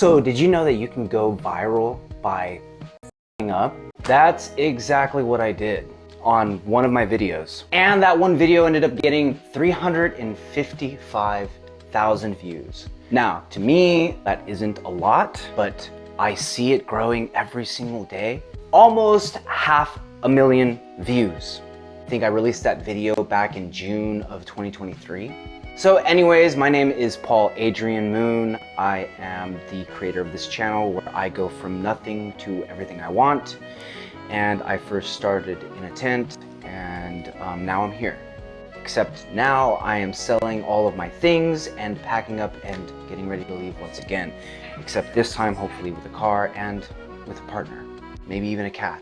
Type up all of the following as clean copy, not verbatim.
So did you know that you can go viral by f***ing up? That's exactly what I did on one of my videos. And that one video ended up getting 355,000 views. Now, to me, that isn't a lot, but I see it growing every single day. Almost 500,000 views. I think I released that video back in June of 2023. So anyways, my name is Paul Adrian Moon. I am the creator of this channel where I go from nothing to everything I want. And I first started in a tent and now I'm here. Except now I am selling all of my things and packing up and getting ready to leave once again. Except this time, hopefully with a car and with a partner, maybe even a cat.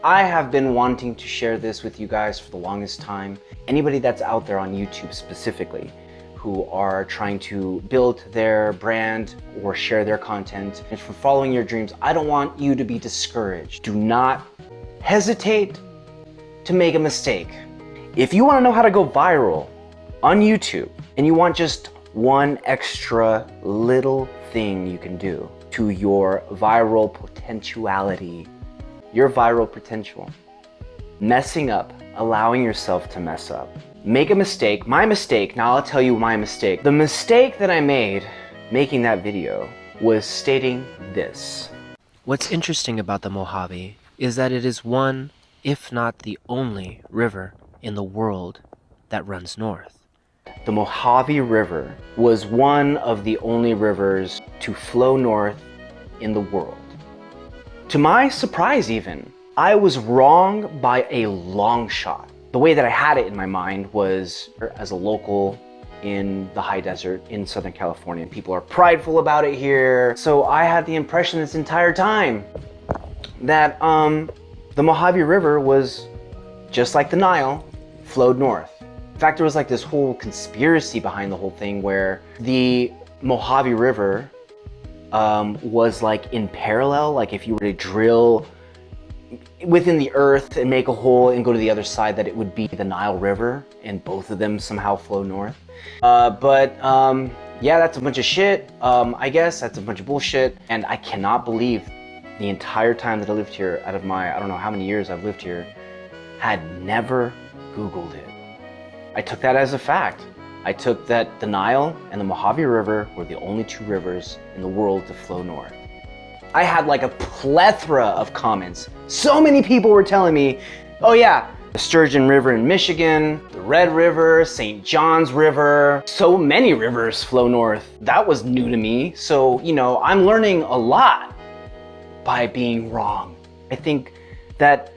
I have been wanting to share this with you guys for the longest time. Anybody that's out there on YouTube specifically who are trying to build their brand or share their content and for following your dreams, I don't want you to be discouraged. Do not hesitate to make a mistake. If you want to know how to go viral on YouTube and you want just one extra little thing you can do to your viral potentiality, your viral potential, messing up, allowing yourself to mess up. Make a mistake, my mistake, now I'll tell you my mistake. The mistake that I made making that video was stating this. What's interesting about the Mojave is that it is one, if not the only, river in the world that runs north. The Mojave River was one of the only rivers to flow north in the world. To my surprise even, I was wrong by a long shot. The way that I had it in my mind was as a local in the high desert in Southern California. People are prideful about it here. So I had the impression this entire time that the Mojave River was just like the Nile, flowed north. In fact, there was like this whole conspiracy behind the whole thing where the Mojave River was like in parallel, like if you were to drill within the earth and make a hole and go to the other side, that it would be the Nile River and both of them somehow flow north. Yeah, that's a bunch of shit. I guess that's a bunch of bullshit. And I cannot believe the entire time that I lived here, out of my, I don't know how many years I've lived here, had never Googled it. I took that as a fact. I took that the Nile and the Mojave River were the only two rivers in the world to flow north. I had like a plethora of comments. So many people were telling me, oh yeah, the Sturgeon River in Michigan, the Red River, St. John's River, so many rivers flow north. That was new to me. So, you know, I'm learning a lot by being wrong. I think that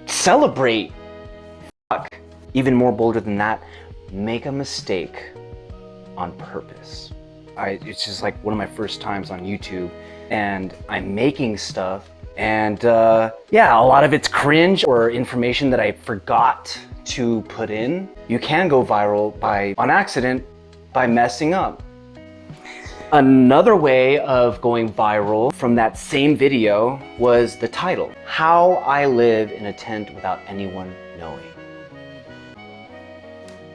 celebrate, even more bolder than that, make a mistake on purpose. It's just like one of my first times on YouTube and I'm making stuff and yeah, a lot of it's cringe or information that I forgot to put in. You can go viral on accident by messing up. Another way of going viral from that same video was the title, How I Live in a Tent Without Anyone Knowing.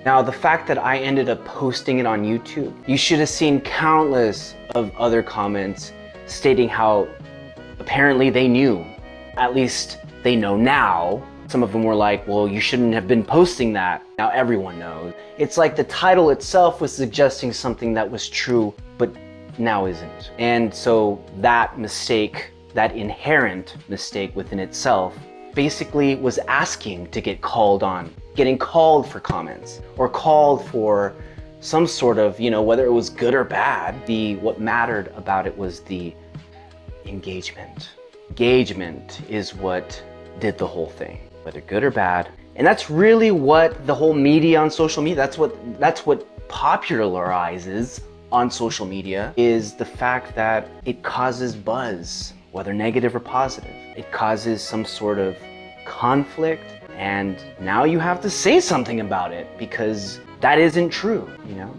Now, the fact that I ended up posting it on YouTube, you should have seen countless of other comments stating how apparently they knew. At least they know now. Some of them were like, well, you shouldn't have been posting that. Now everyone knows. It's like the title itself was suggesting something that was true, but now isn't. And so that mistake, that inherent mistake within itself, basically was asking to get called on, getting called for comments or called for some sort of, you know, whether it was good or bad, what mattered about it was the engagement. Engagement is what did the whole thing, whether good or bad. And that's really what the whole media on social media, that's what popularizes on social media, is the fact that it causes buzz, whether negative or positive. It causes some sort of conflict, and now you have to say something about it because that isn't true, you know?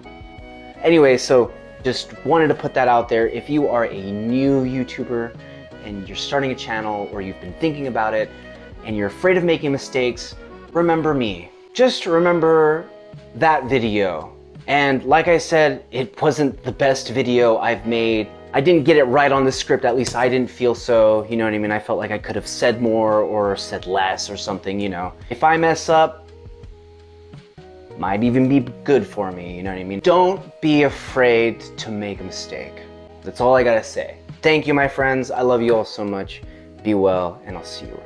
Anyway, so just wanted to put that out there. If you are a new YouTuber and you're starting a channel or you've been thinking about it and you're afraid of making mistakes, remember me. Just remember that video And like I said, it wasn't the best video I've made. I didn't get it right on the script, at least I didn't feel so, you know what I mean? I felt like I could have said more or said less or something, you know. If I mess up, might even be good for me, you know what I mean? Don't be afraid to make a mistake. That's all I gotta say. Thank you, my friends. I love you all so much. Be well, and I'll see you around.